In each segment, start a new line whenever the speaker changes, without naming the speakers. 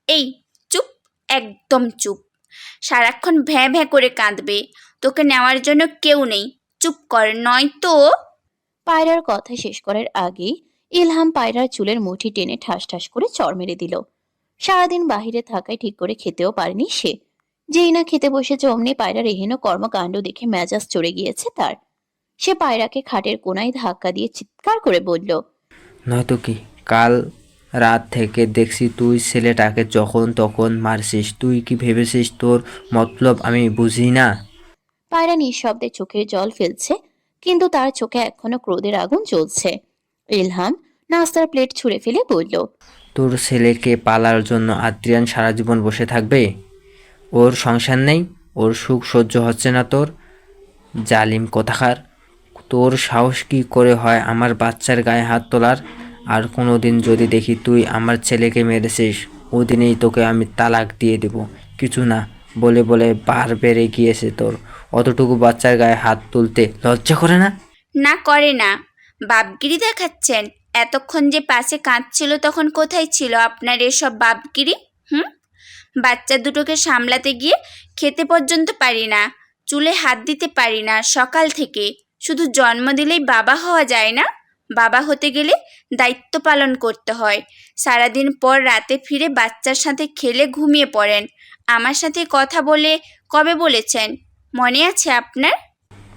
এই চুপ, একদম চুপ। সারাক্ষণ ভ্যাঁ ভ্যাঁ করে কাঁদবে, তোকে নেওয়ার জন্য কেউ নেই। চুপ কর, নয়তো।
পায়রার কথা শেষ করার আগেই ইলহাম পায়রার চুলের মুঠি টেনে ঠাস ঠাস করে চড় মেরে দিল। সারাদিন বাহিরে থাকায় ঠিক করে খেতেও পারেনি সে। যেই না খেতে বসেছে অমনি পায়রার এহেন কর্মকাণ্ড দেখে মেজাজ চড়ে গিয়েছে তার। সে পায়রাকে খাটের কোনায় ধাক্কা দিয়ে চিৎকার করে বলল,
নয়তো কি? কাল রাত থেকে দেখছি তুই ছেলেটাকে যখন তখন মারছিস। তুই কি ভেবেছিস তোর মতলব আমি বুঝি না?
পায়রা নিঃশব্দে চোখের জল ফেলছে, কিন্তু তার চোখে এখনো ক্রোধের আগুন জ্বলছে। ইলহাম নাস্তার প্লেট ছুঁড়ে ফেলে বলল,
তোর ছেলেকে পালার জন্য আদ্রিয়ান সারা জীবন বসে থাকবে? ওর সংসার নেই, ওর সুখ সহ্য হচ্ছে না তোর? জালিম কোথাকার! তোর সাহস কি করে হয় আমার বাচ্চার গায়ে হাত তোলার? আর কোনো দিন যদি দেখি তুই আমার ছেলেকে মেরেছিস, ওদিনেই তোকে আমি তালাক দিয়ে দেব। কিছু না বলে বলে বার বেড়ে গিয়েছে তোর। অতটুকু বাচ্চার গায়ে হাত তুলতে লজ্জা করে না?
না করে না, বাপগিরি দেখাচ্ছেন। এতক্ষণ যে পাশে কাঁদছিল তখন কোথায় ছিল আপনার এসব বাপগিরি? হুম? বাচ্চা দুটোকে সামলাতে গিয়ে খেতে পর্যন্ত পারি না, চুলে হাত দিতে পারি না সকাল থেকে। শুধু জন্ম দিলেই বাবা হওয়া যায় না, বাবা হতে গেলে দায়িত্ব পালন করতে হয়। সারাদিন পর রাতে ফিরে বাচ্চার সাথে খেলে ঘুমিয়ে পড়েন। আমার সাথে কথা বলে কবে বলেছেন, মনে আছে আপনার?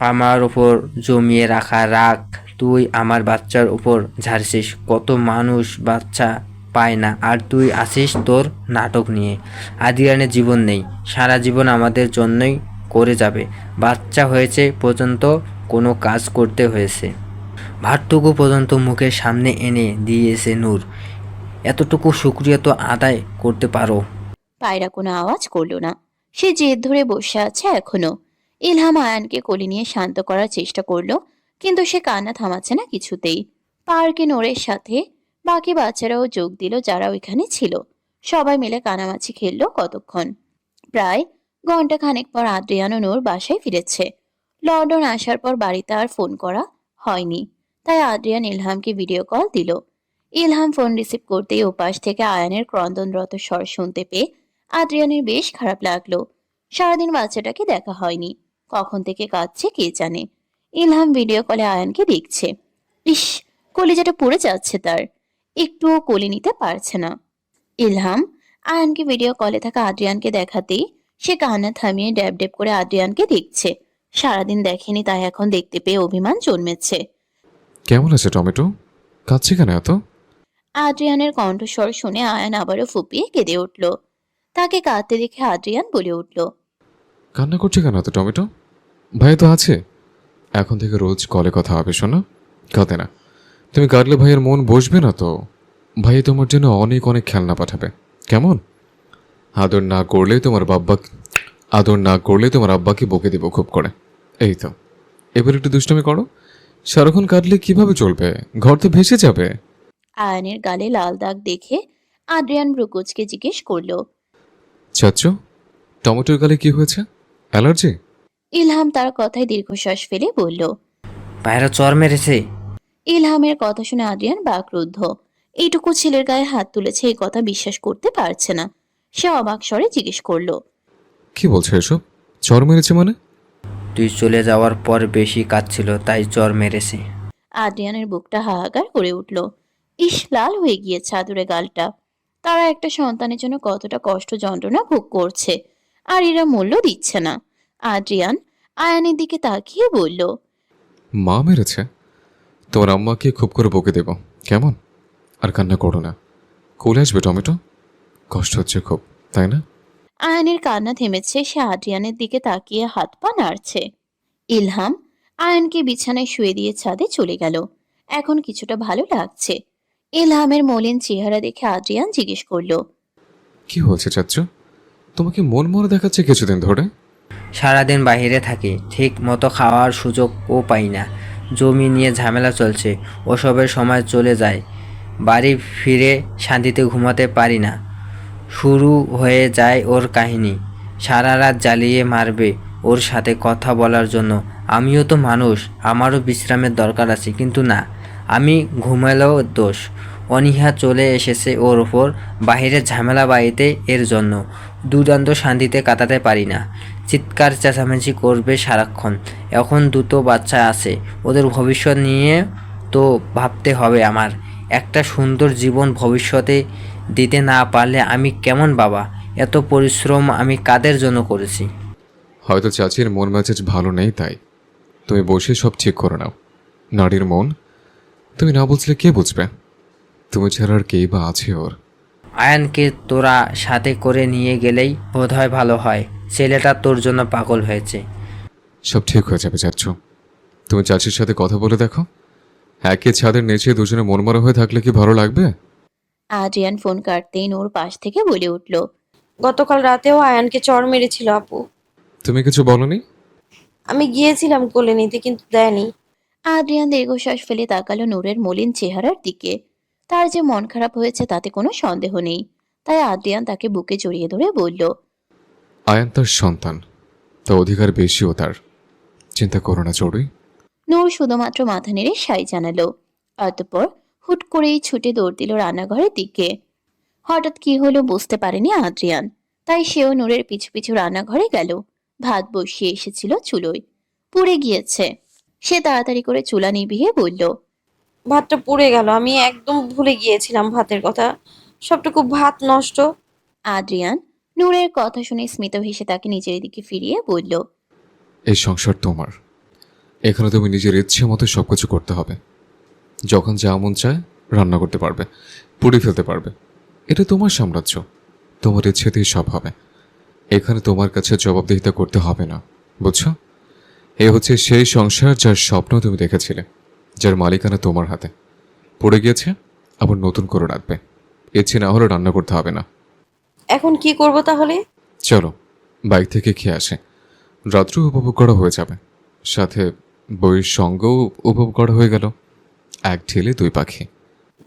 আমার উপর জমিয়ে রাখা রাগ তুই আমার বাচ্চার উপর ঝাড়ছিস। কত মানুষ বাচ্চা পায় না, আর তুই আসিস তোর নাটক নিয়ে। আদিয়ানের জীবন নেই, সারা জীবন আমাদের জন্যই করে যাবে। বাচ্চা হয়েছে পর্যন্ত কোনো কাজ করতে হয়েছে, ভাতটুকু পর্যন্ত মুখের সামনে এনে দিয়েছে নূর। এতটুকু শুকরিয়া তো আদায় করতে পারো।
পায়রা কোনো আওয়াজ করল না। সে জেদ ধরে বসে আছে এখনো। ইলহাম আয়ানকে কোলে নিয়ে শান্ত করার চেষ্টা করলো, কিন্তু সে কান্না থামাচ্ছে না কিছুতেই। পার্কে নোরের সাথে বাকি বাচ্চারাও যোগ দিল যারা ওইখানে ছিল। সবাই মিলে কানামাছি খেললো কতক্ষণ। প্রায় ঘন্টা খানেক পর আদ্রিয়ান ও নূর বাসায় ফিরেছে। লন্ডন আসার পর বাড়িতে আর ফোন করা হয়নি, তাই আদ্রিয়ান ইলহামকে ভিডিও কল দিল। ইলহাম ফোন রিসিভ করতেই ওপাশ থেকে আয়ানের ক্রন্দনরত স্বর শুনতে পেয়ে আদ্রিয়ানের বেশ খারাপ লাগলো। সারাদিন বাচ্চাটাকে দেখা হয়নি, কখন থেকে কাঁদছে কে জানে। ইলহাম ভিডিও কলে আয়ানকে দেখছে। ইস, কলিজাটা পুড়ে যাচ্ছে তার। একটুও কোলে নিতে পারছে না। ইলহাম আয়ানকে ভিডিও কলে থাকা আদ্রিয়ানকে দেখাতেই সে কান্না থামিয়ে ড্যাব ড্যাব করে আদ্রিয়ানকে দেখছে। সারাদিন দেখেনি, তাই এখন দেখতে পেয়ে অভিমান জন্মেছে।
কেমন আছে টমেটো? কাঁদছে কেন এত?
আদ্রিয়ানের কণ্ঠস্বর শুনে আয়ান আবারও ফুপিয়ে কেঁদে উঠল। তাকে কাঁদতে দেখে আদ্রিয়ান বলে উঠল,
কান্না করছে কেন এত টমেটো? ভাই তো আছে, এখন থেকে রোজ কলে কথা হবে শোনা। কাঁদে না। তুমি কাঁদলে ভাইয়ের মন বসবে না তো। ভাই তোমার জন্য অনেক অনেক খেলনা পাঠাবে, কেমন? আদর না করলে তোমার আব্বাকে বকে দেবো খুব করে। এই তো, এবার একটু দুষ্টমি করো। সারাক্ষণ কাঁদলে কিভাবে চলবে? ঘর তো ভেসে যাবে।
আয়ানের গালে লাল দাগ দেখে আদ্রিয়ান ব্রুকুচকে জিজ্ঞেস করলো।
চাচ্চু, টমেটোর গালে কি হয়েছে? অ্যালার্জি?
ইলহাম তার কথায় দীর্ঘশ্বাস ফেলে বলল।
পায়রা চর মেরেছে?
ইলহামের কথা শুনে আদ্রিয়ান বাকরুদ্ধ। এইটুকু ছেলের গায়ে হাত তুলেছে, এই কথা বিশ্বাস করতে পারছে না। সে অবাক স্বরে জিজ্ঞেস করলো।
কি বলছো এসব? জ্বর মেরেছে মানে?
তুই চলে যাওয়ার পর বেশি কাঁদছিল তাই চর মেরেছে।
আদ্রিয়ানের বুকটা হাহাকার করে উঠল। ইস, লাল হয়ে গিয়েছে আদুরে গালটা। তারা একটা সন্তানের জন্য কতটা কষ্ট যন্ত্রণা ভোগ করছে, আর এরা মূল্য দিচ্ছে না। আদ্রিয়ান আয়ানের দিকে তাকিয়ে বলল,
মা মেরেছে? তোমার আম্মাকে খুব করে বকে দেব, কেমন? আর কান্না করো না, কোলে আসবে টমেটো। কষ্ট হচ্ছে খুব, তাই না?
আয়ানের কান্না থেমেছে, সে আদ্রিয়ানের দিকে তাকিয়ে হাত পা নাড়ছে। ইলহাম আয়ানকে বিছানায় শুয়ে দিয়ে ছাদে চলে গেল। এখন কিছুটা ভালো লাগছে। ইলহামের মলিন চেহারা দেখে আদ্রিয়ান জিজ্ঞেস করলো,
কি হয়েছে চাচ্চু? তোমাকে মন মরা দেখাচ্ছে কিছুদিন ধরে।
সারাদিন বাইরে থাকি, ঠিক মতো খাওয়ার সুযোগও পাই না। জমি নিয়ে ঝামেলা চলছে, ওসবের সময় চলে যায়। বাড়ি ফিরে শান্তিতে ঘুমাতে পারি না। শুরু হয়ে যায় ওর কাহিনী। সারা রাত জ্বালিয়ে মারবে ওর সাথে কথা বলার জন্য। আমিও তো মানুষ, আমারও বিশ্রামের দরকার আছে, কিন্তু না, আমি ঘুমালেও দোষ। অনীহা চলে এসেছে ওর ওপর, বাহিরের ঝামেলা বাড়িতে এর জন্য। দুর্দান্ত শান্তিতে কাটাতে পারি না, চিৎকার চেঁচামেচি করবে সারাক্ষণ। এখন দুটো বাচ্চা আছে, ওদের ভবিষ্যৎ নিয়ে তো ভাবতে হবে আমার। একটা সুন্দর জীবন ভবিষ্যতে দিতে না পারলে আমি কেমন বাবা? এত পরিশ্রম আমি কাদের জন্য করেছি?
হয়তো চাচির মন মেজাজ ভালো নেই, তাই তুমি বসে সব ঠিক করে নাও। নারীর মন তুমি না বুঝলে কে বুঝবে? তুমি ছাড়া আর কেই বা আছে ওর?
আয়ানকে তোরা সাথে করে নিয়ে গেলেই বোধহয় ভালো হয়। ছেলেটা তোর জন্য পাগল হয়েছে।
সব ঠিক হয়ে যাবে চাচ্ছ। তুমি চাচির সাথে কথা বলে দেখো, একই ছাদের নিচে দুজনে মনমরা হয়ে থাকলে কি ভালো লাগবে?
আদ্রিয়ান ফোন কাটতেই নূর পাশ থেকে বলে উঠল,
গতকাল রাতেও আয়ানকে চড় মেরেছিল আপু।
তুমি কিছু বলনি?
আমি গিয়েছিলাম কোলে নিতে, কিন্তু দেয়নি।
আদ্রিয়ান দীর্ঘশ্বাস ফেলে তাকালো নূরের মলিন চেহারার দিকে। তার যে মন খারাপ হয়েছে তাতে কোনো সন্দেহ নেই। তাই আদ্রিয়ান তাকে বুকে জড়িয়ে ধরে বলল,
আয়ান তার সন্তান, তা অধিকার বেশিও তার। চিন্তা করো না চড়ুই।
নূর শুধুমাত্র মাথা নেড়ে সাই জানালো। অতঃপর হুট করেই ছুটে দৌড় দিল রান্নাঘরের দিকে। হঠাৎ কি হলো বুঝতে পারেনি আদ্রিয়ান, তাই সেও নূরের পিছু পিছু রান্নাঘরে গেল। ভাত বসিয়ে এসেছিল চুলোয়, পুড়ে গিয়েছে। সে তাড়াতাড়ি করে চুলা নিভিয়ে বলল,
ভাতটা পুড়ে গেল, আমি একদম ভুলে গিয়েছিলাম ভাতের কথা। সবটুকু ভাত নষ্ট।
আদ্রিয়ান নূরের কথা শুনে স্মিত হেসে তাকে নিজের দিকে ফিরিয়ে বলল,
এই সংসার তোমার, এখানে তুমি নিজের ইচ্ছে মতো সবকিছু করতে হবে। যখন যা মন চায় রান্না করতে পারবে, পুড়ে ফেলতে পারবে। এটা তোমার সাম্রাজ্য, তোমার ইচ্ছেতেই সব হবে। এখানে তোমার কাছে জবাবদিহিতা করতে হবে না, বুঝছো? এ হচ্ছে সেই সংসার যার স্বপ্ন তুমি দেখেছিলে, যার মালিকানা তোমার হাতে। পড়ে গিয়েছে, আবার নতুন করে রাখবে। ইচ্ছে না হলে রান্না করতে হবে না।
এখন কি করব তাহলে?
চলো বাইক থেকে খেয়ে আসে, রাত্র উপভোগ করা হয়ে যাবে, সাথে বইয়ের সঙ্গেও উপভোগ করা হয়ে গেল। এক ঢিলে দুই পাখি।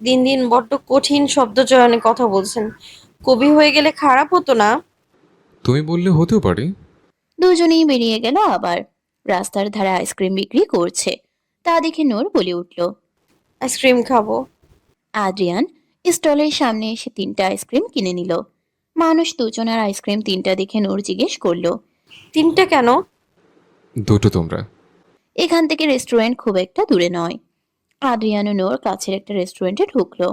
দিন দিন বড্ড কঠিন শব্দচয়নে কথা বলছেন। কবি হয়ে গেলে খারাপ হতো না?
তুমি বললে হতেও পারি।
দুজনেই বেরিয়ে গেল আবার। রাস্তার ধারে আইসক্রিম বিক্রি করছে, তা দেখে নূর বলে উঠল।
আইসক্রিম খাবো।
আদ্রিয়ান স্টলের সামনে এসে 3টা আইসক্রিম কিনে নিল। মানুষ দুজনের আইসক্রিম 3টা দেখে নূর জিজ্ঞেস করলো,
3টা কেন?
দুটো তোমরা।
এখান থেকে রেস্টুরেন্ট খুব একটা দূরে নয়। আদ্রিয়ান ও নূর কাছের একটা রেস্টুরেন্টে ঢুকলো,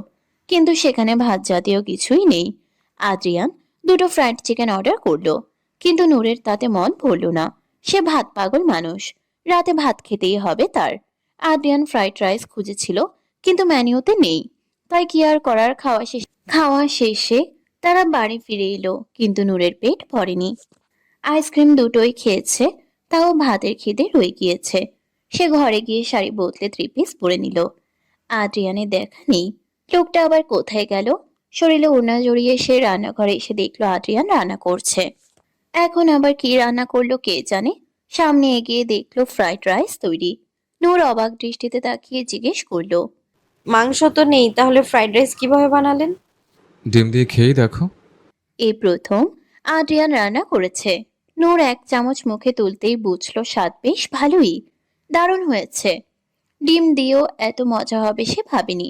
কিন্তু সেখানে ভাত জাতীয় কিছুই নেই। আদ্রিয়ান 2টো ফ্রাইড চিকেন অর্ডার করলো, কিন্তু নূরের তাতে মন ভরল না। সে ভাত পাগল মানুষ, রাতে ভাত খেতেই হবে তার। আদ্রিয়ান ফ্রাইড রাইস খুঁজেছিল, কিন্তু মেনুতে নেই। তাই কি আর করার, খাওয়া শেষে তারা বাড়ি ফিরে এলো, কিন্তু নূরের পেট ভরেনি। আইসক্রিম দুটোই খেয়েছে, তাও ভাতের খিদে রয়ে গিয়েছে। সে ঘরে গিয়ে শাড়ি বদলে 3 পিস পরে নিল। আদ্রিয়ানের দেখা নেই। লোকটা আবার কোথায় গেল? শরীরে ওড়না জড়িয়ে সে রান্নাঘরে এসে দেখলো আদ্রিয়ান রান্না করছে। এখন আবার কি রান্না করলো কে জানে। সামনে এগিয়ে দেখলো ফ্রাইড রাইস তৈরি। নূর অবাক দৃষ্টিতে তাকিয়ে জিজ্ঞেস করলো,
মাংস তো নেই, তাহলে ফ্রাইড রাইস কিভাবে বানালেন?
ডিম দিয়ে খেয়েই দেখো।
এই প্রথম আদ্রিয়ান রান্না করেছে। নূর 1 চামচ মুখে তুলতেই বুঝলো স্বাদ বেশ ভালোই, দারুণ হয়েছে। ডিম দিয়েও এত মজা হবে সে ভাবেনি,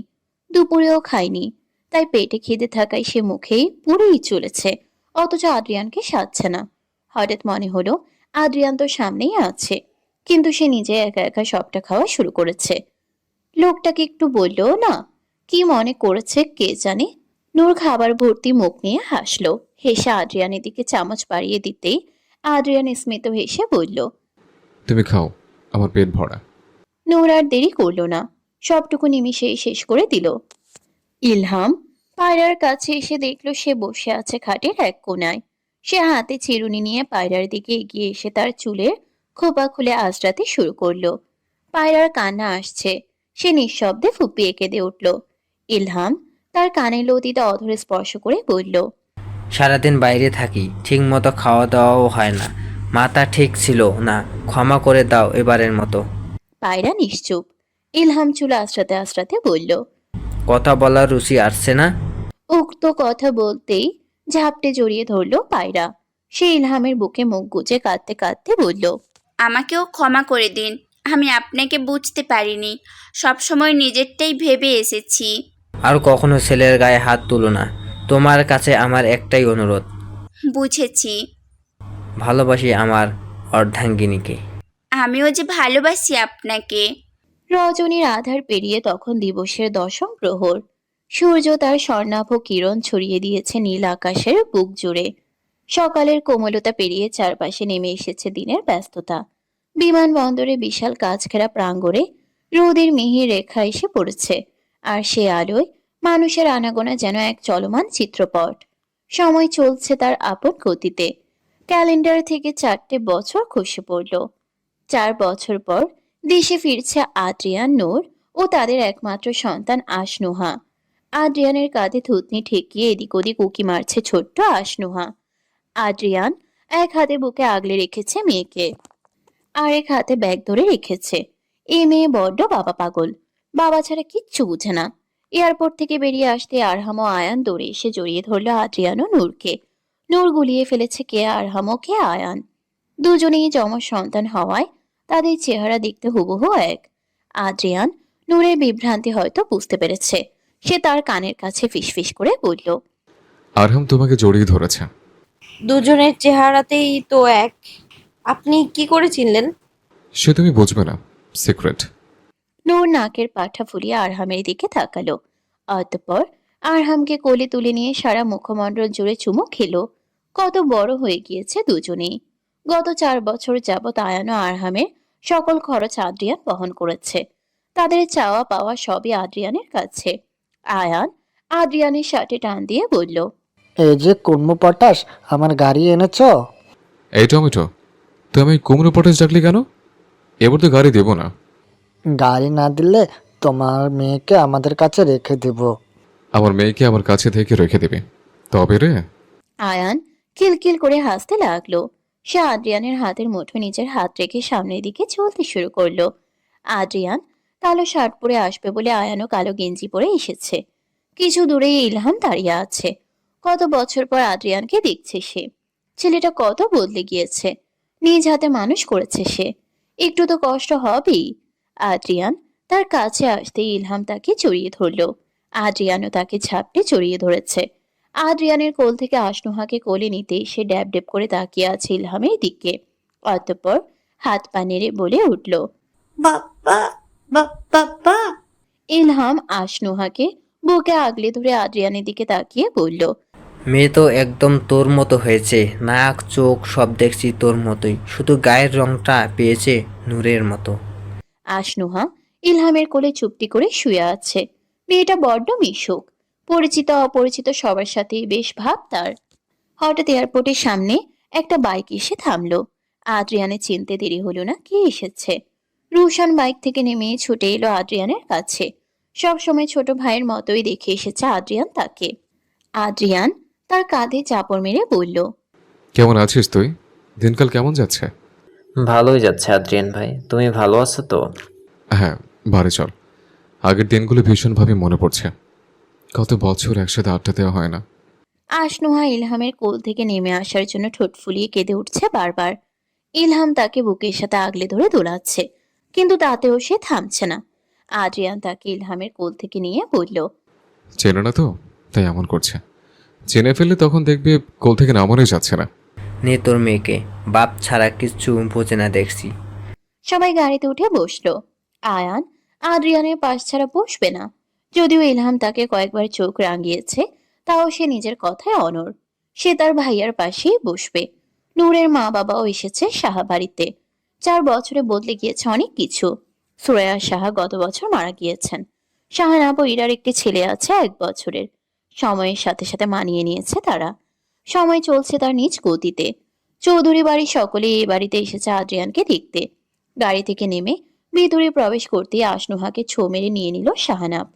দুপুরেও খায়নি। তাই পেটে খিদে থাকায় সে মুখেই পুরোই চলেছে, অথচ আদ্রিয়ানকে সাধছে না। হঠাৎ মনে হলো আদ্রিয়ান তো সামনেই আছে, কিন্তু সে নিজে একা একা সবটা খাওয়া শুরু করেছে। লোকটাকে একটু বললেও না, কি মনে করেছে কে জানে। নূর খাবার ভর্তি মুখ নিয়ে হাসলো, হেসে আদ্রিয়ানের দিকে চামচ বাড়িয়ে দিতেই আদ্রিয়ান স্মিত হেসে বলল,
তুমি খাও, আমার পেট ভরা।
নূর আর দেরি করলো না, সবটুকু নিমিষেই শেষ করে দিল। ইলহাম পায়রার কাছে এসে দেখলো সে বসে আছে খাটের এক কোণায়। সে হাতে চিরুনি নিয়ে পায়রার দিকে এগিয়ে এসে তার চুলের খোপা খুলে আঁচড়াতে শুরু করলো। পায়রার কান্না আসছে, সে নিঃশব্দে ফুপিয়ে কেঁদে উঠল। ইলহাম তার কানের লতিতে অধরে স্পর্শ করে বলল,
সারাদিন বাইরে থাকি, ঠিক মতো খাওয়া দাওয়াও হয় না। মাথা ঠিক ছিল না, ক্ষমা করে দাও এবারের মতো।
পায়রা নিশ্চুপ। ইলহাম চুল আঁচড়াতে আঁচড়াতে বলল,
কথা বলার রুচি আসছে না?
উক্ত কথা বলতেই ঝাপটে জড়িয়ে ধরলো পায়রা। সে ইলহামের বুকে মুখ গুজে কাঁদতে কাঁদতে বলল,
আমাকেও ক্ষমা করে দিন। আমি আপনাকে বুঝতে পারিনি, সবসময় নিজেরটাই ভেবে এসেছি।
আর কখনো ছেলের গায়ে হাত তুলো না। তোমার কাছে আমার একটাই অনুরোধ,
বুঝেছি।
ভালোবাসি আমার অর্ধাঙ্গিনীকে।
আমিও যে ভালোবাসি আপনাকে।
রজনীর আধার পেরিয়ে তখন দিবসের দশম প্রহর। সূর্য তার স্বর্ণাভ কিরণ ছড়িয়ে দিয়েছে নীল আকাশের বুক জুড়ে। সকালের কোমলতা পেরিয়ে চারপাশে নেমে এসেছে দিনের ব্যস্ততা। বিমানবন্দরে বিশাল কাচঘেরা প্রাঙ্গণে রোদের মিহির রেখা এসে পড়েছে, আর সে আলোয় মানুষের আনাগোনা যেন এক চলমান চিত্রপট। সময় চলছে তার আপন গতিতে। ক্যালেন্ডার থেকে 4টে বছর খসে পড়ল। 4 বছর পর দেশে ফিরছে আদ্রিয়ান, নূর ও তাদের একমাত্র সন্তান আশনুহা। আদ্রিয়ানের কাঁধে থুতনি ঠেকিয়ে এদিক ওদিক উকি মারছে ছোট্ট আশনুহা। আদ্রিয়ান এক হাতে বুকে আগলে রেখেছে মেয়েকে, আরেক হাতে ব্যাগ ধরে রেখেছে। এই মেয়ে বড্ড বাবা পাগল, বাবা ছাড়া কিচ্ছু বুঝে না। এয়ারপোর্ট থেকে বেরিয়ে আসতে আরহাম ও আয়ান দৌড়ে এসে জড়িয়ে ধরলো আদ্রিয়ান ও নূরকে। নূর গুলিয়ে ফেলেছে কে আরহাম ও কে আয়ান। দুজনেই যমজ সন্তান হওয়ায় তাদের চেহারা দেখতে হুবহু এক। আদ্রিয়ান নূরের বিভ্রান্তি হয়তো বুঝতে পেরেছে। সে তার কানের কাছে ফিসফিস করে বলল,
আরহাম তোমাকে জড়িয়ে ধরেছে।
দুজনের চেহারাতেই তো এক। আপনি কি করে চিনলেন?
সে তুমি বুঝবে না, সিক্রেট।
নূর নাকের পাঠা ফুলিয়ে আরহামের দিকে তাকালো। অতঃপর আরহামকে কোলে তুলে নিয়ে সারা মুখমণ্ডল জুড়ে চুমু খেলো। কত বড় হয়ে গিয়েছে দুজনেই। গত 4 বছর যাবৎ আয়ান ও আরহামের সকল খরচ আদ্রিয়ান বহন করেছে। তাদের চাওয়া পাওয়া সবই আদ্রিয়ানের কাছে। আয়ান আদ্রিয়ানের শার্টে টান দিয়ে বলল,
এই যে কুর্মু পটাশ, আমার গাড়ি এনেছো?
এই টমেটো, তুই আমি কুমড়ো পটাশ ডাকলি কেন? এবার তো গাড়ি দেবো না।
গাড়ি না দিলে তোমার মেয়েকে আমাদের কাছে রেখে দেব।
আমার মেয়েকে আমার কাছে থেকে রেখে দেবে তবে রে?
আয়ান কিলকিল করে হাসতে লাগলো। সে আদ্রিয়ানের হাতের মুঠো নিজের হাত রেখে সামনের দিকে চলতে শুরু করলো। আদ্রিয়ান কালো শার্ট পরে আসবে বলে আয়ানও কালো গেঞ্জি পরে এসেছে। কিছু দূরে ইলহাম দাঁড়িয়ে আছে। কত বছর পর আদ্রিয়ানকে দেখছে সে। ছেলেটা কত বদলে গিয়েছে। নিজ হাতে মানুষ করেছে সে। একটু তো কষ্ট হবেই। আদ্রিয়ান তার কাছে আসতে ইলহাম তাকে জড়িয়ে ধরলো। আদ্রিয়ানও তাকে ঝাপটে জড়িয়ে ধরেছে। আদ্রিয়ানের কোল থেকে আশনুহাকে কোলে নিতেই সে ড্যাব ড্যাব করে তাকিয়ে আছে ইলহামের দিকে। অতঃপর হাত পা নেড়ে বলে উঠল,
বাবা, বাবা।
ইলহাম আশনুহাকে বুকে আগলে ধরে আদ্রিয়ানের দিকে তাকিয়ে বলল,
মেয়ে তো একদম তোর মতো হয়েছে, নাক চোখ সব দেখছি তোর মতোই, শুধু গায়ের রংটা পেয়েছে নূরের মতো।
আশনুহা ইলহামের কোলে চুপটি করে শুয়ে আছে। মেয়েটা বড্ড মিশুক। পরিচিত অপরিচিত সবার সাথেই বেশ ভাব তার। হঠাৎ এয়ারপোর্টের সামনে একটা বাইক এসে থামলো। আদ্রিয়ানের চিনতে দেরি হলো না কে এসেছে। রুশান বাইক থেকে নেমে ছুটে এলো আদ্রিয়ানের কাছে। সব সময় ছোট ভাইয়ের মতোই দেখে এসেছে আদ্রিয়ান তাকে। আদ্রিয়ান তার কাঁধে চাপড় মেরে বলল,
কেমন আছিস তুই? দিনকাল কেমন যাচ্ছে?
ভালোই যাচ্ছে আদ্রিয়ান ভাই, তুমি ভালো আছো তো?
হ্যাঁ, বাড়ি চল। আগের দিনগুলো ভীষণভাবে মনে পড়ছে। কত বছর একসাথে আড্ডা দেওয়া হয় না।
আশনুহা ইলহামের কোল থেকে নেমে আসার জন্য ঠোঁট ফুলিয়ে কেঁদে উঠছে বারবার। ইলহাম তাকে বুকের সাথে আগলে ধরে দোলাচ্ছে, কিন্তু তাতেও সে থামছে না। আদ্রিয়ান তাকে ইলহামের কোল থেকে নিয়ে বলল,
চেনে না তো, তাই এমন করছে। চেনে ফেললে তখন দেখবে কোল থেকে নামানোই যাচ্ছে না।
নে তোর মেয়েকে, বাপ ছাড়া কিচ্ছু বোঝে না দেখছি।
সবাই গাড়িতে উঠে বসলো। আয়ান আদ্রিয়ানের পাশ ছাড়া বসবে না। যদিও ইলহাম তাকে কয়েকবার চোখ রাঙিয়েছে, তাও সে নিজের কথায় অনড়। সে তার ভাইয়ার পাশেই বসবে। নূরের মা বাবাও এসেছে সাহা বাড়িতে। 4 বছরে বদলে গিয়েছে অনেক কিছু। সুরায়া সাহা গত বছর মারা গিয়েছেন। শাহানাব ও ইরার একটি ছেলে আছে 1 বছরের। সময়ের সাথে সাথে মানিয়ে নিয়েছে তারা। সময় চলছে তার নিজ গতিতে। চৌধুরী বাড়ির সকলেই এই বাড়িতে এসেছে আদ্রিয়ানকে দেখতে। গাড়ি থেকে নেমে ভিতরে প্রবেশ করতেই আশনুহাকে ছো মেরে নিয়ে নিল শাহানাব।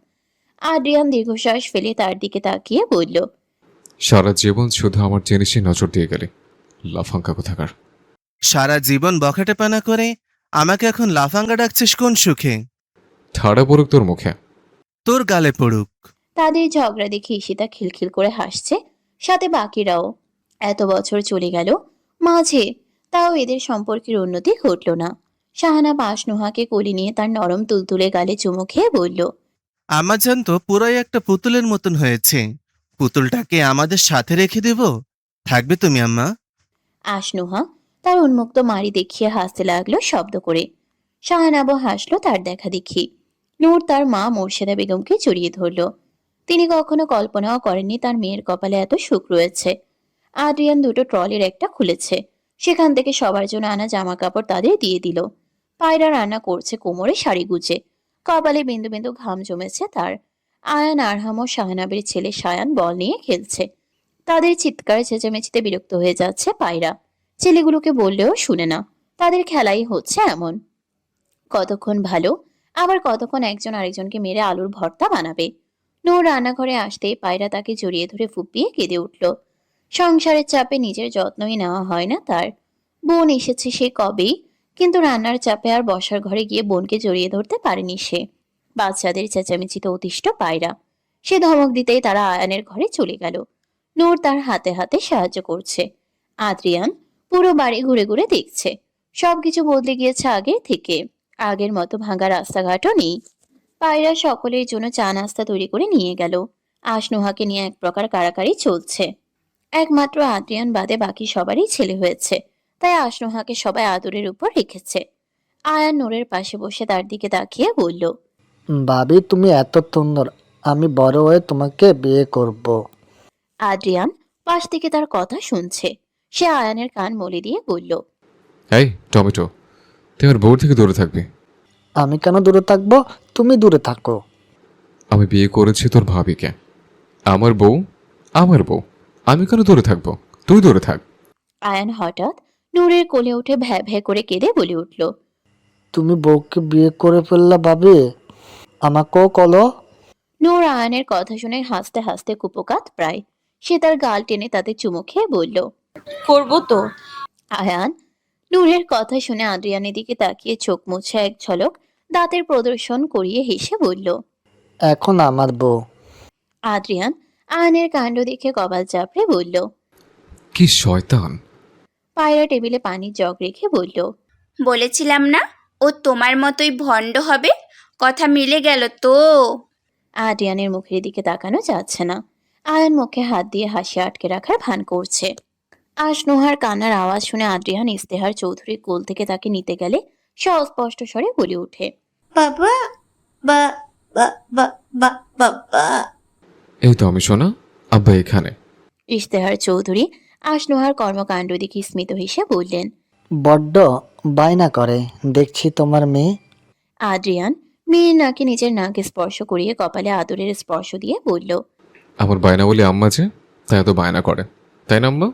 আদ্রিয়ান দীর্ঘশ্বাস ফেলে তার দিকে তাকিয়ে বলল,
সারা জীবন শুধু আমার জিনিসে নজর দিয়ে গেলে, লাফাঙ্কা কোথাকার।
সারা জীবন বখাটেপনা করে আমাকে এখন লাফাঙ্গা ডাকছিস কোন সুখে?
ঠাড়া পড়ুক তোর মুখে।
তোর গালে পড়ুক।
তাদের ঝগড়া দেখে ঈশিতা খিলখিল করে হাসছে, সাথে বাকিরাও। এত বছর চলে গেল, মাঝে তাও এদের সম্পর্কের উন্নতি ঘটল না। শাহানাব আশনুহাকে কোলে নিয়ে তার নরম তুলতুলে গালে চুমু খেয়ে বলল,
আমার জান তো পুরাই একটা পুতুলের মতন হয়েছে। পুতুলটাকে আমাদের সাথে রেখে দেব? থাকবে তুমি আম্মা?
আশনুহা তার উন্মুক্ত মাড়ি দেখিয়ে হাসতে লাগলো শব্দ করে। শাহানাবও হাসলো তার দেখা দেখি। নূর তার মা মোর্শেদা বেগমকে জড়িয়ে ধরল। তিনি কখনো কল্পনাও করেননি তার মেয়ের কপালে এত সুখ রয়েছে। আদ্রিয়ান দুটো ট্রলির একটা খুলেছে, সেখান থেকে সবার জন্য আনা জামা কাপড় তাদের দিয়ে দিল। পায়রা রান্না করছে কোমরে শাড়ি গুজে, কপালে বিন্দু বিন্দু ঘাম জমেছে তার। আয়ান, আরহাম ও শাহনাবের ছেলে সায়ান বল নিয়ে খেলছে। তাদের চিৎকার চেঁচামেচিতে বিরক্ত হয়ে যাচ্ছে পায়রা। ছেলেগুলোকে বললেও শুনে না, তাদের খেলাই হচ্ছে এমন। কতক্ষণ ভালো, আবার কতক্ষণ একজন আরেকজনকে মেরে আলুর ভর্তা বানাবে। নূর রান্নাঘরে আসতেই পায়রা তাকে জড়িয়ে ধরে ফুপিয়ে কেঁদে উঠল। সংসারের চাপে নিজের যত্নই নেওয়া হয় না তার। বোন এসেছে সে কবেই, কিন্তু রান্নার চাপে আর বসার ঘরে গিয়ে বোনকে জড়িয়ে ধরতে পারেনি সে। বাচ্চাদের চেঁচামেচিতে অতিষ্ঠ পায়রা। সে ধমক দিতেই তারা আয়ানের ঘরে চলে গেল। নূর তার হাতে হাতে সাহায্য করছে। আদ্রিয়ান পুরো বাড়ি ঘুরে ঘুরে দেখছে। সবকিছু বদলে গিয়েছে আগের থেকে। আগের মতো ভাঙা রাস্তাঘাটও নেই। পায়রা সকলের জন্য চা নাস্তা তৈরি করে নিয়ে গেল। আশনুহাকে নিয়ে এক প্রকার কাড়াকাড়ি চলছে। একমাত্র আদ্রিয়ান বাদে বাকি সবারই ছেলে হয়েছে, তাই আশনুহাকে সবাই আদরের উপর রেখেছে। আয়ান নূরের পাশে বসে তার দিকে তাকিয়ে বলল,
ভাবি তুমি এত সুন্দর, আমি বড় হয়ে তোমাকে বিয়ে করব।
আদ্রিয়ান পাশ থেকে তার কথা শুনছে। সে আয়ানের কান মলে দিয়ে বলল,
এই টমেটো, তুই আমার বউর থেকে দূরে থাকবি।
আমি কেন দূরে থাকবো? তুমি দূরে থাকো।
আমি বিয়ে করেছি তোর ভাবিকে। আমার বউ, আমার বউ, আমি কেন দূরে থাকবো? তুই দূরে থাক।
আয়ান হঠাৎ নূরের কোলে উঠে ভ্যা ভ্যা করে কেঁদে বলে উঠল,
তুমি বউকে বিয়ে করে ফেললা ভাবি, আমাকেও কলো।
নূর আয়ানের কথা শুনে হাসতে হাসতে কুপোকাত প্রায়। সে তার গাল টেনে তাতে চুমু খেয়ে বলল,
করবো তো।
আয়ান নূরের কথা শুনে আদ্রিয়ানের দিকে তাকিয়ে চোখ মুছে এক ঝলক দাঁতের প্রদর্শন করিয়ে হেসে বলল।
এখন আমার বউ।
আদ্রিয়ান আয়ানের কাণ্ড দেখে কপাল চাপড়ে বলল।
কি শয়তান!
পায়রা টেবিলে পানির জগ রেখে বলল,
বলেছিলাম না ও তোমার মতোই ভণ্ড হবে। কথা মিলে গেল তো।
আদ্রিয়ানের মুখের দিকে তাকানো যাচ্ছে না। আয়ান মুখে হাত দিয়ে হাসি আটকে রাখার ভান করছে। আশনুহার কান্নার আওয়াজ শুনে আদ্রিয়ান ইস্তেহার চৌধুরীর কোল থেকে তাকে নিতে গেলে সে অস্পষ্ট স্বরে বলে ওঠে,
বাবা বা বা বা বা বাবা।
এই তো আমি শোনা, আব্বা এখানে।
ইশতেহার চৌধুরী আশনুহার কর্মকাণ্ড দেখে স্মিত হেসে বললেন।
বড্ড বায়না করে দেখছি তোমার মেয়ে।
আদ্রিয়ান মেয়ের নাকে নিজের নাকে স্পর্শ করিয়ে কপালে আদরের স্পর্শ দিয়ে বলল,
আমার বায়না বলি আম্মা যে, তাই এত বায়না করে, তাই না আম্মা?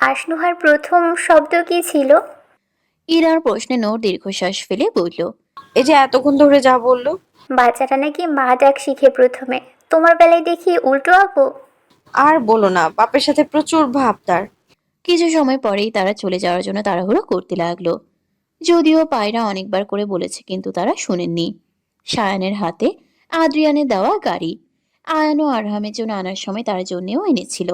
আশনুহার প্রথম শব্দ কি ছিল?
ইরার প্রশ্নে নূর দীর্ঘশ্বাস ফেলে বলল,
এই যে এতক্ষণ ধরে যা বললো।
বাচ্চাটা নাকি মা ডাক শিখে প্রথমে, তোমার বেলায় দেখি উল্টো আপু।
আর বলো না, বাপের সাথে প্রচুর ভাব তার।
কিছু সময় পরেই তারা চলে যাওয়ার জন্য তাড়াহুড়ো করতে লাগলো। যদিও পায়রা অনেকবার করে বলেছে কিন্তু তারা শুনেননি। সায়ানের হাতে আদ্রিয়ানের দেওয়া গাড়ি আয়ান ও আরহামের জন্য আনার সময় তার জন্যও এনেছিল।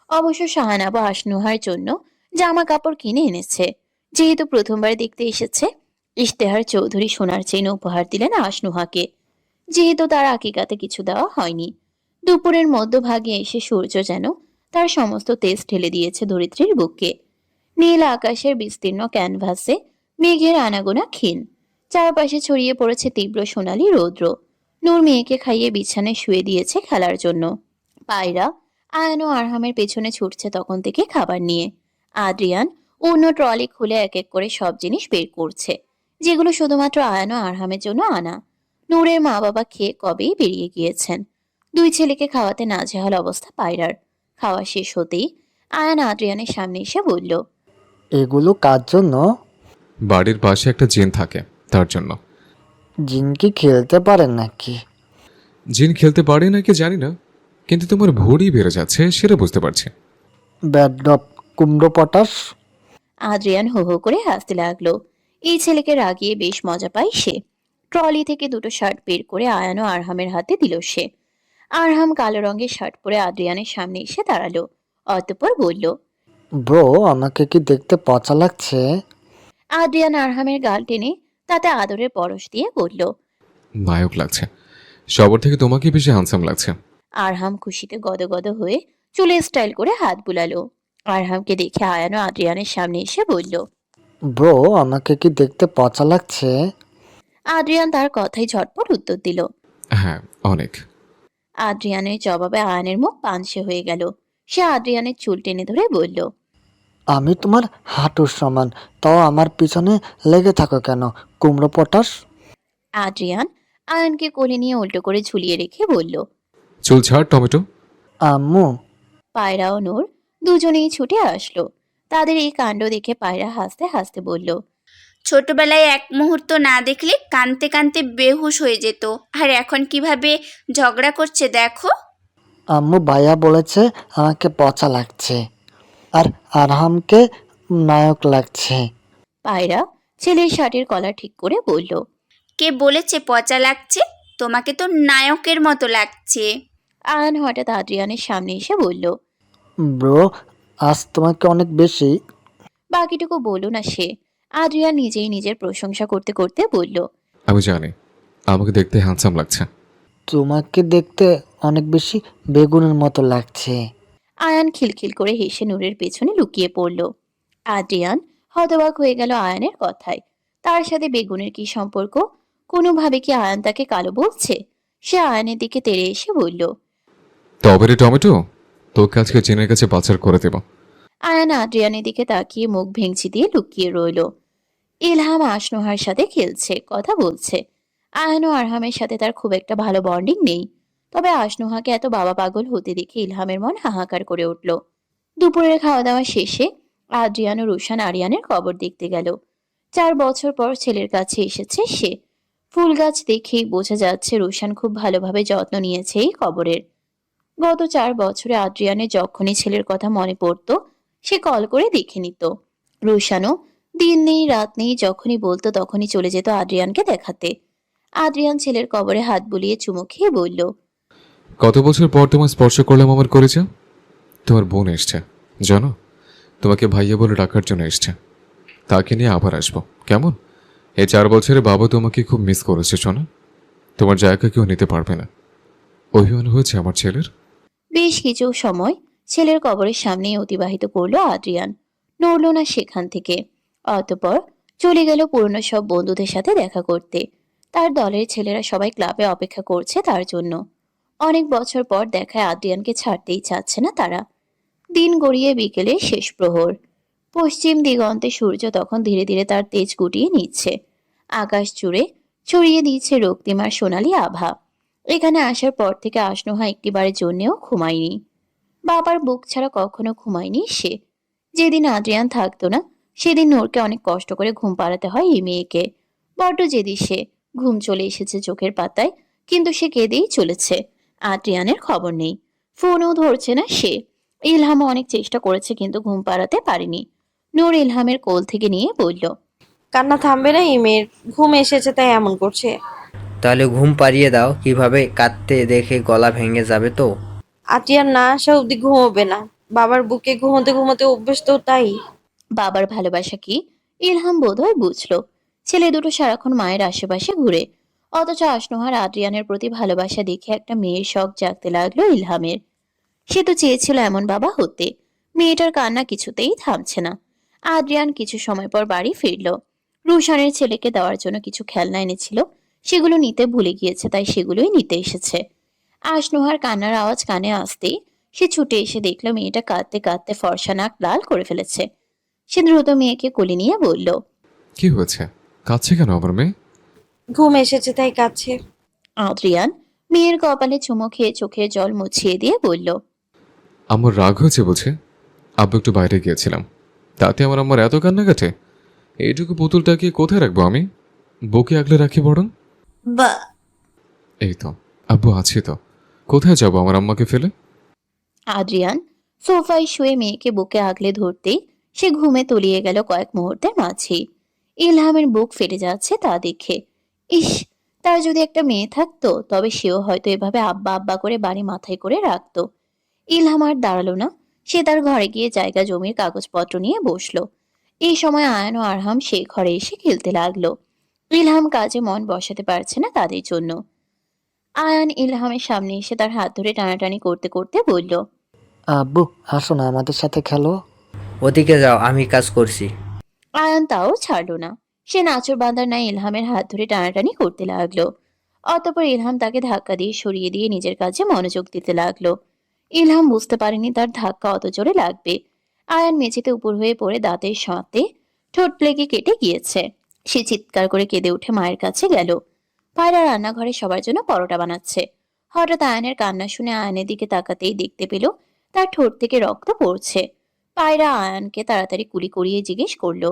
অবশ্য শাহানাবা আশনুহার জন্য জামা কাপড় কিনে এনেছে, যেহেতু প্রথমবার দেখতে এসেছে। ইশতেহার চৌধুরী সোনার চেইন উপহার দিলেন আশনুহাকে, যেহেতু তার আকিকাতে কিছু দেওয়া হয়নি। দুপুরের মধ্যভাগে এসে সূর্য যেন তার সমস্ত তেজ ঢেলে দিয়েছে ধরিত্রীর বুকে। নীল আকাশের বিস্তীর্ণ ক্যানভাসে মেঘের আনাগোনা ক্ষীণ, চারপাশে ছড়িয়ে পড়েছে তীব্র সোনালি রৌদ্র। নূর মেয়েকে খাইয়ে বিছানায় শুয়ে দিয়েছে খেলার জন্য। পায়রা আয়ান ও আরহামের পেছনে ছুটছে তখন থেকে খাবার নিয়ে। আদ্রিয়ান অন্য ট্রলি খুলে এক এক করে সব জিনিস বের করছে, যেগুলো শুধুমাত্র আয়ান ও আরহামের জন্য আনা। নূরের মা বাবা খেয়ে কবেই বেরিয়ে গিয়েছেন। দুই ছেলেকে খাওয়াতে নাজেহাল অবস্থা পায়রার। খাওয়া শেষ হতেই আয়ান আদ্রিয়ানের সামনে এসে বলল,
এগুলো কার জন্য?
বাড়ির পাশে একটা জিন থাকে, তার জন্য।
জিন কি খেলতে পারেন নাকি?
জিন খেলতে পারে নাকি জানি না, কিন্তু তোমার ভুঁড়ি বেড়ে যাচ্ছে সেটা বুঝতে পারছি।
ব্যাডপ কুমড়ো পটাশ।
আদ্রিয়ান হো হো করে হাসতে লাগলো। এই ছেলেকে রাগিয়ে বেশ মজা পায় সে। ট্রলি থেকে দুটো শার্ট বের করে আয়ান ও আরহামের হাতে দিল সে। আরহাম কালো রঙের শার্ট পরে আদ্রিয়ানের সামনে এসে দাঁড়ালো। অতঃপর বলল,
ব্রো আমাকে কি দেখতে পচা লাগছে?
আদ্রিয়ান আরহামের গাল টেনে তাতে আদরের পরশ দিয়ে বলল।
নায়ক লাগছে, সবার থেকে তোমাকে বেশি হ্যান্ডসাম লাগছে।
আরহাম খুশিতে গদগদ হয়ে চুলে স্টাইল করে হাত বুলালো। আরহামকে দেখে আয়ানও আদ্রিয়ানের সামনে এসে বলল।
ব্রো, আমাকে কি দেখতে পচা লাগছে?
আদ্রিয়ান তার কথাই ঝটপট উত্তর দিল।
হ্যাঁ, অনেক।
আদ্রিয়ানের জবাবে আয়ানের মুখ পানসে হয়ে গেল। সে আদ্রিয়ানের চুল টেনে ধরে বলল।
আমি তোমার হাঁটুর সমান, তাও আমার পিছনে লেগে থাকো কেন, কুমড়ো পটাশ?
আদ্রিয়ান আয়ানকে কোলে নিয়ে উল্টো করে ঝুলিয়ে রেখে বলল।
চুল ছাড় টমেটো।
আম্মু,
পায়রা ও নূর দুজনেই ছুটে আসলো। তাদের এই কাণ্ড দেখে পায়রা হাসতে হাসতে বলল।
ছোটবেলায় এক মুহূর্ত না দেখলে কাঁদতে কাঁদতে বেহুশ হয়ে যেত, আর এখন কিভাবে ঝগড়া করছে দেখো।
আম্মু, ভাইয়া বলেছে আমাকে পচা লাগছে, আর আরহামকে নায়ক লাগছে।
পায়রা ছেলের শার্টের কলার ঠিক করে বলল।
কে বলেছে পচা লাগছে? তোমাকে তো নায়কের মতো লাগছে।
আয়ান হঠাৎ আদ্রিয়ানের সামনে এসে বলল।
ব্রো, আজ তোমাকে অনেক বেশি।
বাকিটুকু বলল না সে। আদ্রিয়ান নিজেই নিজের প্রশংসা করতে করতে বলল।
আমি জানি আমাকে দেখতে হ্যান্ডসাম লাগছে।
তোমাকে দেখতে অনেক বেশি বেগুনের মতো লাগছে।
আয়ান খিলখিল করে হেসে নূরের পেছনে লুকিয়ে পড়ল। আদ্রিয়ান হতবাক হয়ে গেল আয়ানের কথায়। তার সাথে বেগুনের কি সম্পর্ক? কোনোভাবে কি আয়ান তাকে কালো বলছে? সে আয়ানের দিকে তেড়ে এসে বলল।
তবে রে টমেটো, তোকে আজকে চেনের কাছে পাচার করে দেব।
আয়ান আদ্রিয়ানের দিকে তাকিয়ে মুখ ভেঙচি দিয়ে লুকিয়ে রইল। ইলহাম আশনোহার সাথে খেলছে, কথা বলছে। আয়ান ও আরহামের সাথে তার খুব একটা ভালো বন্ডিং নেই। তবে আশনোহাকে এত বাবা পাগল হতে দেখে ইলহামের মন হাহাকার করে উঠল। দুপুরের খাওয়া দাওয়া শেষে আদ্রিয়ান ও রুশান আরিয়ানের কবর দেখতে গেল। 4 বছর পর ছেলের কাছে এসেছে সে। ফুল গাছ দেখেই বোঝা যাচ্ছে রুশান খুব ভালোভাবে যত্ন নিয়েছে এই কবরের। গত 4 বছরে আদ্রিয়ানের যখনই ছেলের কথা মনে পড়তো সে কল করে দেখে নিত। রুশানও দিন নেই রাত নেই যখনই বলতো তখনই চলে যেত আদ্রিয়ানকে দেখাতে। আদ্রিয়ান ছেলের কবরে হাত বুলিয়ে চুমু খেয়ে বলল।
কত বছর পর তোমার স্পর্শ করলাম আমার করেছে। তোমার বোন এসছে জানো, তোমাকে ভাইয়া বলে ডাকার জন্য এসছে। তাকে নিয়ে আবার আসবো কেমন? এই 4 বছরে বাবা তোমাকে খুব মিস করেছে শোনা। তোমার জায়গা কেউ নিতে পারবে না। অভিমান হয়েছে আমার ছেলের।
বেশ কিছু সময় ছেলের কবরের সামনেই অতিবাহিত করলো আদ্রিয়ান। নড়ল না সেখান থেকে। অতঃপর চলে গেল পুরনো সব বন্ধুদের সাথে দেখা করতে। তার দলের ছেলেরা সবাই ক্লাবে অপেক্ষা করছে তার জন্য। অনেক বছর পর দেখায় আদ্রিয়ানকে ছাড়তেই চাচ্ছে না তারা। দিন গড়িয়ে বিকেলে শেষ প্রহর। পশ্চিম দিগন্তে সূর্য তখন ধীরে ধীরে তার তেজ গুটিয়ে নিচ্ছে। আকাশ জুড়ে ছড়িয়ে দিচ্ছে রক্তিমার সোনালী আভা। এখানে আসার পর থেকে আশনোহা একটিবারের জন্যেও ঘুমায়নি। বাবার বুক ছাড়া কখনো ঘুমায়নি সে। যেদিন আদ্রিয়ান থাকতো না সেদিন নূরকে অনেক কষ্ট করে ঘুম পাড়াতে হয় এই মেয়েকে। বড্ড জেদি সে। ঘুম চলে এসেছে চোখের পাতায়, কিন্তু সে কেঁদেই চলেছে। আদ্রিয়ানের খবর নেই, ফোনও ধরছে না সে। ইলহামও অনেক চেষ্টা করেছে কিন্তু ঘুম পাড়াতে পারেনি। নূর ইলহামের কোল থেকে নিয়ে বলল।
কান্না থামবে না এই মেয়ের, ঘুম এসেছে তাই এমন করছে।
তাহলে ঘুম পাড়িয়ে দাও, কিভাবে কাঁদতে দেখে গলা ভেঙে যাবে তো।
আদ্রিয়ান না আসা অব্দি ঘুমোবে না। বাবার বুকে ঘুমোতে ঘুমোতে অভ্যেস তো তাই।
বাবার ভালোবাসা কি ইলহাম বোধহয় বুঝলো। ছেলে দুটো সারাক্ষণ মায়ের আশেপাশে ঘুরে, অথচ আশনোহার আদ্রিয়ানের প্রতি ভালোবাসা দেখে একটা মেয়ের শখ জাগতে লাগলো ইলহামের। সে তো চেয়েছিল এমন বাবা হতে। মেয়েটার কান্না কিছুতেই থামছে না। আদ্রিয়ান কিছু সময় পর বাড়ি ফিরল। রুশানের ছেলেকে দেওয়ার জন্য কিছু খেলনা এনেছিল, সেগুলো নিতে ভুলে গিয়েছে তাই সেগুলোই নিতে এসেছে। আশনোহার কান্নার আওয়াজ কানে আসতেই সে ছুটে এসে দেখলো মেয়েটা কাঁদতে কাঁদতে ফর্সা নাক লাল করে ফেলেছে। সে দ্রুত মেয়েকে কোলে নিয়ে বলল।
কি হয়েছে, কাঁদছে কেন আমার মেয়ে?
ঘুম এসেছে তাই কাছে।
আদ্রিয়ান মেয়ের কপালে চুমো খেয়ে চোখের জল মুছিয়ে দিয়ে বলল।
আমার রাগ হয়েছে বুঝে? আব্বু একটু বাইরে গিয়েছিলাম, তাতে আমার এত কান্না কাটে। এইটুকু পুতুলটাকে কোথায় রাখবো আমি? বুকে আগলে রাখি বরং।
বা
এই তো আব্বু আছে তো, কোথায় যাবো আমার আম্মাকে ফেলে?
আদ্রিয়ান সোফায় শুয়ে মেয়েকে বুকে আগলে ধরতেই সে ঘুমে তলিয়ে গেল কয়েক মুহূর্তের মাঝেই। ইলহামের বুক ফেটে যাচ্ছে তা দেখে। ইস, তার যদি একটা মেয়ে থাকতো তবে সেও হয়তো এভাবে আব্বা আব্বা করে বাড়ি মাথায় করে রাখতো। ইলহাম আর দাঁড়ালো না। সে তার ঘরে গিয়ে জায়গা জমির কাগজপত্র নিয়ে বসলো। এই সময় আয়ান ও আরহাম সেই ঘরে এসে খেলতে লাগলো। ইলহাম কাজে মন বসাতে পারছে না তাদের জন্য। আয়ান ইলহামের সামনে এসে তার হাত ধরে টানাটানি করতে করতে বলল,
আব্বু আসো না আমাদের সাথে খেলো।
ওদিকে যাও, আমি কাজ করছি।
আয়ান তাও ছাড়লো না। সে নাচর বান্দার ন্যায় ইলহামের হাত ধরে টানাটানি করতে লাগলো। অতঃপর ইলহাম তাকে ধাক্কা দিয়ে সরিয়ে দিয়ে নিজের কাজে মনোযোগ দিতে লাগলো। ইলহাম বুঝতে পারেনি তার ধাক্কা অত জোরে লাগবে। আয়ান মেঝেতে উপর হয়ে পড়ে দাঁতের সাথে ঠোঁট প্লেগে কেটে গিয়েছে। সে চিৎকার করে কেঁদে উঠে মায়ের কাছে গেল। পায়রা রান্নাঘরে সবার জন্য পরোটা বানাচ্ছে। হঠাৎ আয়ানের কান্না শুনে আয়ানের দিকে তাকাতেই দেখতে পেল তার ঠোঁট থেকে রক্ত পড়ছে। পায়রা আয়ানকে তাড়াতাড়ি কুলি করিয়ে জিজ্ঞেস করলো,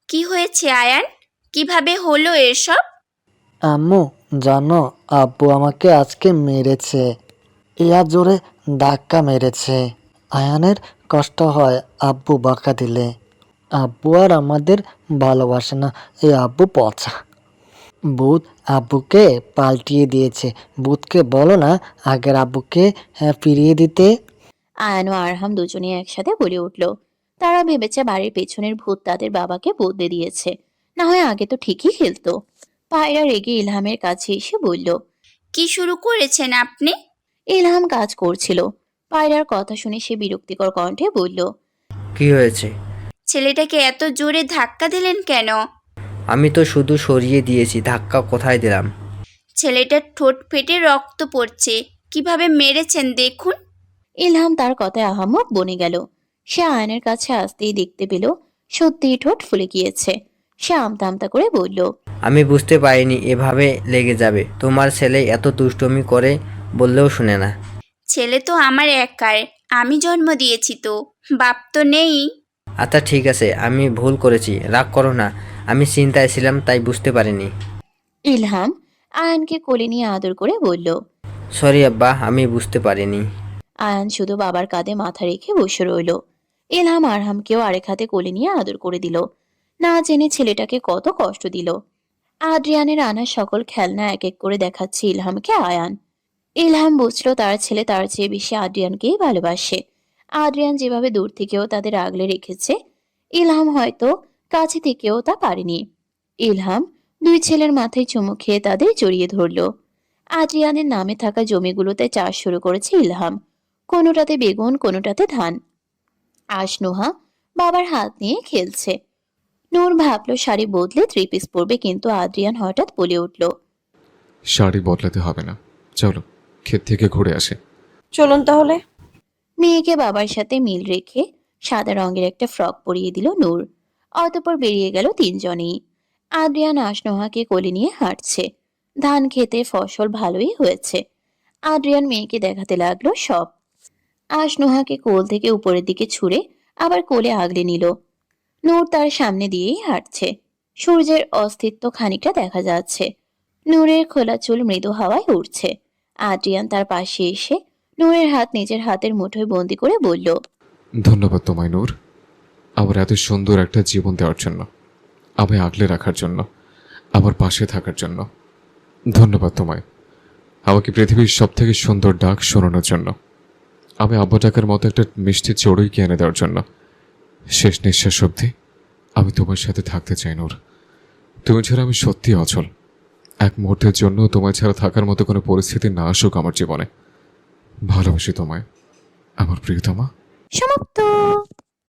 কি হয়েছে আয়ান? কিভাবে হলো এসব?
আম্মু জানো, আব্বু আমাকে আজকে মেরেছে। ইয়া জোরে ধাক্কা মেরেছে। আয়ানের কষ্ট হয় আব্বু বকা দিলে। আব্বু আর আমাদের ভালোবাসে না, এই আব্বু পচা। ভূত আব্বুকে পাল্টিয়ে দিয়েছে। ভূতকে বলো না আগের আব্বুকে ফিরিয়ে দিতে।
আয়ান ও আরহাম দুজনে একসাথে বলে উঠল। তারা ভেবেছে বাড়ির পেছনের ভূত তাদের বাবাকে বদলে দিয়েছে, না হয় আগে তো ঠিকই খেলতো। পায়রা রেগে ইলহামের কাছে এসে বলল,
কি শুরু করেছেন আপনি?
ইলহাম কাজ করছিল। পায়রার কথা শুনে সে বিরক্তিকর কণ্ঠে বলল,
কি হয়েছে?
ছেলেটাকে এত জোরে ধাক্কা দিলেন কেন?
আমি তো শুধু সরিয়ে দিয়েছি, ধাক্কা কোথায় দিলাম?
ছেলেটার ঠোঁট ফেটে রক্ত পড়ছে। কিভাবে মেরেছেন দেখুন।
ইলহাম তার কথায় আহাম্মক বনে গেল। সে আয়নের কাছে আসতেই দেখতে পেল সত্যিই ঠোঁট ফুলে গিয়েছে। সে আমতা আমতা করে বলল,
আমি বুঝতে পারিনি এভাবে লেগে যাবে। তোমার ছেলে এত দুষ্টুমি করে বললেও শুনে না।
ছেলে তো আমার একার, আমি জন্ম দিয়েছি তো, বাপ তো নেই।
আচ্ছা ঠিক আছে, আমি ভুল করেছি, রাগ করো না। আমি চিন্তায় ছিলাম তাই বুঝতে পারিনি।
ইলহাম আয়ানকে কোলে নিয়ে আদর করে বলল।
সরি আব্বা, আমি বুঝতে পারিনি।
আয়ান শুধু বাবার কাঁধে মাথা রেখে বসে রইল। ইলহাম আরহামকেও আরেক হাতে কোলে নিয়ে আদর করে দিল। না জেনে ছেলেটাকে কত কষ্ট দিল। আদ্রিয়ানের আনা সকল খেলনা এক এক করে দেখাচ্ছে ইলহামকে আয়ান। ইলহাম বুঝলো তার ছেলে তার চেয়ে বেশি আদ্রিয়ানকেই ভালোবাসে। আদ্রিয়ান যেভাবে দূর থেকেও তাদের আগলে রেখেছে, ইলহাম হয়তো কাছে থেকেও তা পারেনি। ইলহাম দুই ছেলের মাথায় চুমু খেয়ে তাদের জড়িয়ে ধরল। আদ্রিয়ানের নামে থাকা জমিগুলোতে চাষ শুরু করেছে ইলহাম। কোনোটাতে বেগুন, কোনোটাতে ধান। আশনুহা বাবার হাত নিয়ে খেলছে। নূর ভাবলো শাড়ি বদলে থ্রি পিস পরবে, কিন্তু আদ্রিয়ান হঠাৎ বলে উঠল,
শাড়ি বদলাতে হবে না, চলো ক্ষেত থেকে ঘুরে আসে।
চলুন তাহলে।
মেয়েকে বাবার সাথে মিল রেখে সাদা রঙের একটা ফ্রক পরিয়ে দিল নূর। অতঃপর বেরিয়ে গেল তিনজনেই। আদ্রিয়ান আশনোহাকে কোলে নিয়ে হাঁটছে। ধান খেতে ফসল ভালোই হয়েছে। আদ্রিয়ান মেয়েকে দেখাতে লাগলো সব। আশনোহাকে কোল থেকে উপরের দিকে ছুঁড়ে আবার কোলে আগলে নিল। নূর তার সামনে দিয়েই হাঁটছে। সূর্যের অস্তিত্ব খানিকটা দেখা যাচ্ছে। নূরের খোলা চুল মৃদু হাওয়ায় উড়ছে। আদ্রিয়ান তার পাশে এসে নূরের হাত নিজের হাতের মুঠোয় বন্দি করে বলল,
ধন্যবাদ তোমায় নূর, আমার এত সুন্দর একটা জীবন দেওয়ার জন্য, আমায় আগলে রাখার জন্য, আমার পাশে থাকার জন্য। ধন্যবাদ তোমায় আমাকে পৃথিবীর সব থেকে সুন্দর ডাক শোনানোর জন্য, আমি আব্বা ডাকার মতো একটা মিষ্টি চড়ুইকে এনে দেওয়ার জন্য। শেষ নিঃশ্বাস অবধি আমি তোমার সাথে থাকতে চাই নূর। তুমি ছাড়া আমি সত্যি অচল। এক মুহূর্তের জন্য তোমায় ছাড়া থাকার মতো কোনো পরিস্থিতি না আসুক আমার জীবনে। ভালোবাসি তোমায় আমার প্রিয়তমা।
সমাপ্ত।